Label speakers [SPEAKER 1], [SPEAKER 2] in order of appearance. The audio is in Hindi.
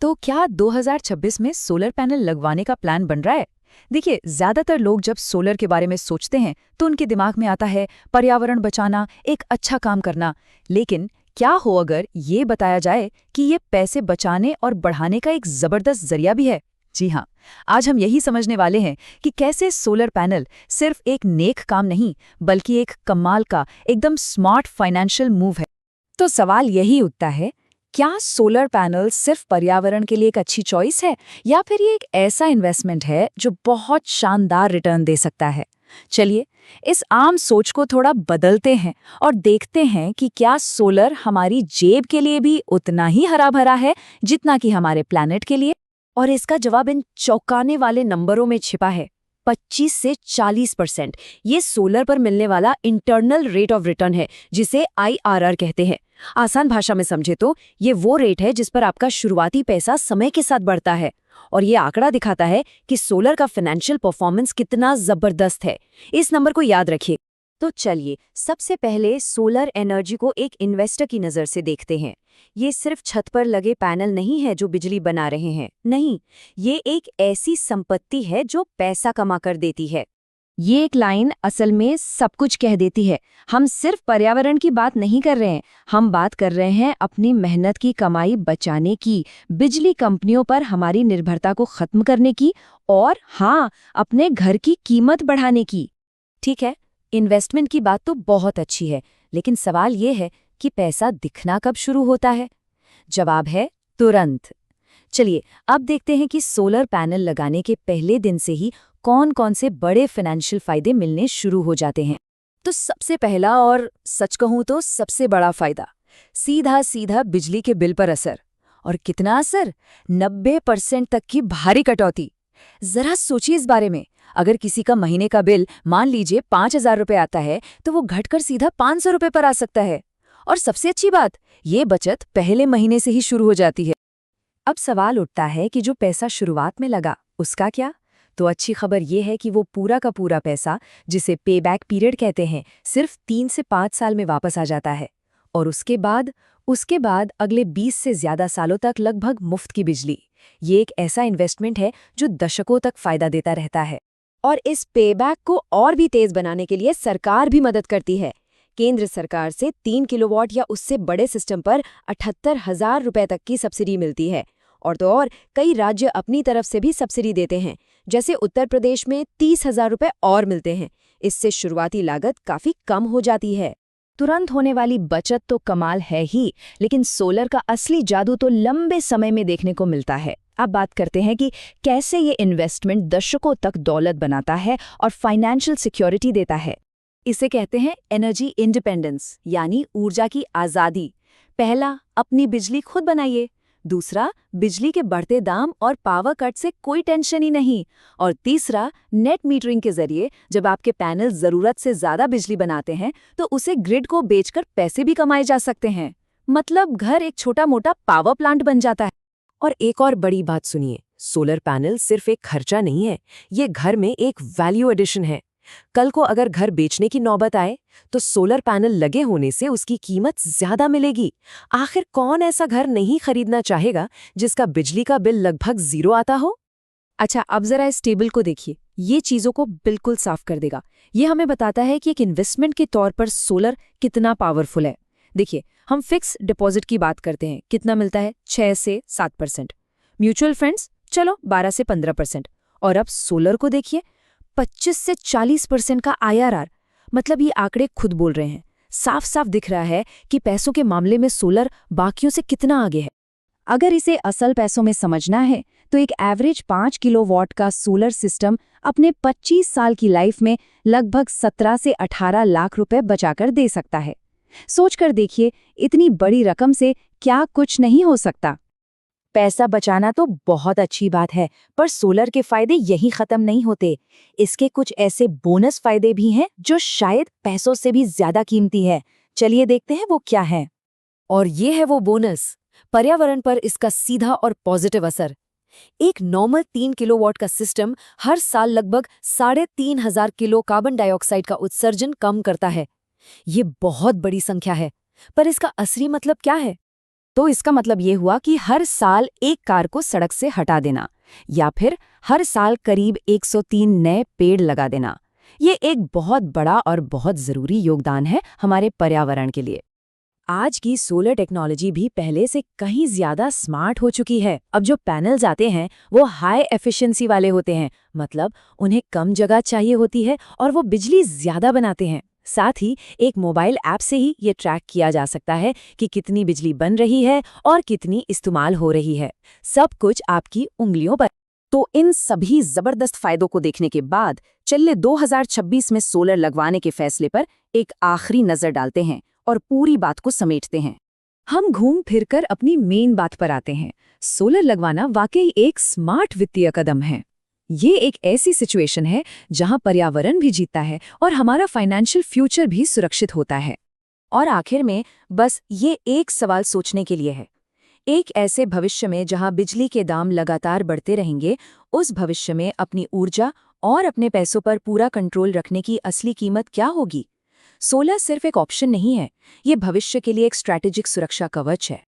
[SPEAKER 1] तो क्या 2026 में सोलर पैनल लगवाने का प्लान बन रहा है? देखिए, ज्यादातर लोग जब सोलर के बारे में सोचते हैं तो उनके दिमाग में आता है पर्यावरण बचाना, एक अच्छा काम करना। लेकिन क्या हो अगर ये बताया जाए कि ये पैसे बचाने और बढ़ाने का एक जबरदस्त जरिया भी है? जी हाँ, आज हम यही समझने वाले हैं कि कैसे सोलर पैनल सिर्फ एक नेक काम नहीं, बल्कि एक कमाल का, एकदम स्मार्ट फाइनेंशियल मूव है। तो सवाल यही उठता है, क्या सोलर पैनल सिर्फ पर्यावरण के लिए एक अच्छी चॉइस है, या फिर ये एक ऐसा इन्वेस्टमेंट है जो बहुत शानदार रिटर्न दे सकता है? चलिए, इस आम सोच को थोड़ा बदलते हैं और देखते हैं कि क्या सोलर हमारी जेब के लिए भी उतना ही हरा भरा है जितना कि हमारे प्लैनेट के लिए। और इसका जवाब इन चौंकाने वाले नंबरों में छिपा है। 25 से 40% ये सोलर पर मिलने वाला इंटरनल रेट ऑफ रिटर्न है, जिसे IRR कहते हैं। आसान भाषा में समझे तो ये वो रेट है जिस पर आपका शुरुआती पैसा समय के साथ बढ़ता है। और ये आंकड़ा दिखाता है कि सोलर का फाइनेंशियल परफॉर्मेंस कितना जबरदस्त है। इस नंबर को याद रखिए। तो चलिए, सबसे पहले सोलर एनर्जी को एक इन्वेस्टर की नज़र से देखते हैं। ये सिर्फ छत पर लगे पैनल नहीं है जो बिजली बना रहे हैं, नहीं, ये एक ऐसी संपत्ति है जो पैसा कमा कर देती है। ये एक लाइन असल में सब कुछ कह देती है। हम सिर्फ पर्यावरण की बात नहीं कर रहे हैं, हम बात कर रहे हैं अपनी मेहनत की कमाई बचाने की, बिजली कंपनियों पर हमारी निर्भरता को खत्म करने की, और हाँ, अपने घर की कीमत बढ़ाने की। ठीक है, इन्वेस्टमेंट की बात तो बहुत अच्छी है, लेकिन सवाल ये है कि पैसा दिखना कब शुरू होता है? जवाब है तुरंत। चलिए, अब देखते हैं कि सोलर पैनल लगाने के पहले दिन से ही कौन-कौन से बड़े फाइनेंशियल फायदे मिलने शुरू हो जाते हैं। तो सबसे पहला, और सच कहूं तो सबसे बड़ा फायदा, सीधा सीधा बिजली के बिल पर असर। और कितना असर? 90% तक की भारी कटौती। जरा सोचिए इस बारे में। अगर किसी का महीने का बिल मान लीजिए 5,000 रुपये आता है, तो वो घटकर सीधा 500 रुपये पर आ सकता है। और सबसे अच्छी बात, ये बचत पहले महीने से ही शुरू हो जाती है। अब सवाल उठता है कि जो पैसा शुरुआत में लगा, उसका क्या? तो अच्छी खबर ये है कि वो पूरा का पूरा पैसा, जिसे पे बैक पीरियड कहते हैं, सिर्फ 3 से 5 साल में वापस आ जाता है। और उसके बाद अगले 20 से ज्यादा सालों तक लगभग मुफ्त की बिजली। ये एक ऐसा इन्वेस्टमेंट है जो दशकों तक फायदा देता रहता है। और इस पेबैक को और भी तेज बनाने के लिए सरकार भी मदद करती है। केंद्र सरकार से 3 किलोवाट या उससे बड़े सिस्टम पर 78,000 रुपए तक की सब्सिडी मिलती है। और तो और कई राज्य अपनी तरफ से भी सब्सिडी देते हैं, जैसे उत्तर प्रदेश में 30,000 रुपए और मिलते हैं। इससे शुरुआती लागत काफी कम हो जाती है। तुरंत होने वाली बचत तो कमाल है ही, लेकिन सोलर का असली जादू तो लंबे समय में देखने को मिलता है। अब बात करते हैं कि कैसे ये इन्वेस्टमेंट दशकों तक दौलत बनाता है और फाइनेंशियल सिक्योरिटी देता है। इसे कहते हैं एनर्जी इंडिपेंडेंस, यानी ऊर्जा की आज़ादी। पहला, अपनी बिजली खुद बनाइए। दूसरा, बिजली के बढ़ते दाम और पावर कट से कोई टेंशन ही नहीं। और तीसरा, नेट मीटरिंग के जरिए जब आपके पैनल ज़रूरत से ज़्यादा बिजली बनाते हैं तो उसे ग्रिड को बेचकर पैसे भी कमाए जा सकते हैं। मतलब घर एक छोटा मोटा पावर प्लांट बन जाता है। और एक और बड़ी बात सुनिए, सोलर पैनल सिर्फ एक खर्चा नहीं है, ये घर में एक वैल्यू एडिशन है। कल को अगर घर बेचने की नौबत आए तो सोलर पैनल लगे होने से उसकी कीमत ज्यादा मिलेगी। आखिर कौन ऐसा घर नहीं खरीदना चाहेगा जिसका बिजली का बिल लगभग 0 आता हो? अच्छा, अब जरा इस टेबल को देखिए, ये चीजों को बिल्कुल साफ कर देगा। ये हमें बताता है कि एक इन्वेस्टमेंट के तौर पर सोलर कितना पावरफुल है। देखिए, हम फिक्स डिपॉजिट की बात करते हैं, कितना मिलता है? 6 से 7%। म्यूचुअल फंड्स, चलो 12 से 15%। और अब सोलर को देखिए, 25 से 40% का IRR। मतलब ये आंकड़े खुद बोल रहे हैं। साफ साफ दिख रहा है कि पैसों के मामले में सोलर बाकियों से कितना आगे है। अगर इसे असल पैसों में समझना है तो एक एवरेज 5 किलोवाट का सोलर सिस्टम अपने 25 साल की लाइफ में लगभग 17 से 18 लाख रुपए बचाकर दे सकता है। सोचकर देखिए, इतनी बड़ी रकम से क्या कुछ नहीं हो सकता। पैसा बचाना तो बहुत अच्छी बात है, पर सोलर के फायदे यहीं खत्म नहीं होते। इसके कुछ ऐसे बोनस फायदे भी हैं जो शायद पैसों से भी ज्यादा कीमती है। चलिए देखते हैं वो क्या है। और ये है वो बोनस, पर्यावरण पर इसका सीधा और पॉजिटिव असर। एक नॉर्मल 3 किलोवाट का सिस्टम हर साल लगभग 3,500 किलो कार्बन डाइऑक्साइड का उत्सर्जन कम करता है। ये बहुत बड़ी संख्या है, पर इसका असली मतलब क्या है? तो इसका मतलब ये हुआ कि हर साल एक कार को सड़क से हटा देना या फिर हर साल करीब 103 नए पेड़ लगा देना। ये एक बहुत बड़ा और बहुत ज़रूरी योगदान है हमारे पर्यावरण के लिए। आज की सोलर टेक्नोलॉजी भी पहले से कहीं ज़्यादा स्मार्ट हो चुकी है। अब जो पैनल्स आते हैं वो हाई एफिशिएंसी वाले होते हैं, मतलब उन्हें कम जगह चाहिए होती है और वो बिजली ज़्यादा बनाते हैं। साथ ही एक मोबाइल ऐप से ही ये ट्रैक किया जा सकता है कि कितनी बिजली बन रही है और कितनी इस्तेमाल हो रही है, सब कुछ आपकी उंगलियों पर। तो इन सभी जबरदस्त फायदों को देखने के बाद चलिए 2026 में सोलर लगवाने के फैसले पर एक आखिरी नजर डालते हैं और पूरी बात को समेटते हैं। हम घूम फिरकर अपनी मेन बात पर आते हैं। सोलर लगवाना वाकई एक स्मार्ट वित्तीय कदम है। ये एक ऐसी सिचुएशन है जहां पर्यावरण भी जीतता है और हमारा फाइनेंशियल फ्यूचर भी सुरक्षित होता है। और आखिर में बस ये एक सवाल सोचने के लिए है, एक ऐसे भविष्य में जहां बिजली के दाम लगातार बढ़ते रहेंगे, उस भविष्य में अपनी ऊर्जा और अपने पैसों पर पूरा कंट्रोल रखने की असली कीमत क्या होगी? सोलर सिर्फ एक ऑप्शन नहीं है, ये भविष्य के लिए एक स्ट्रैटेजिक सुरक्षा कवच है।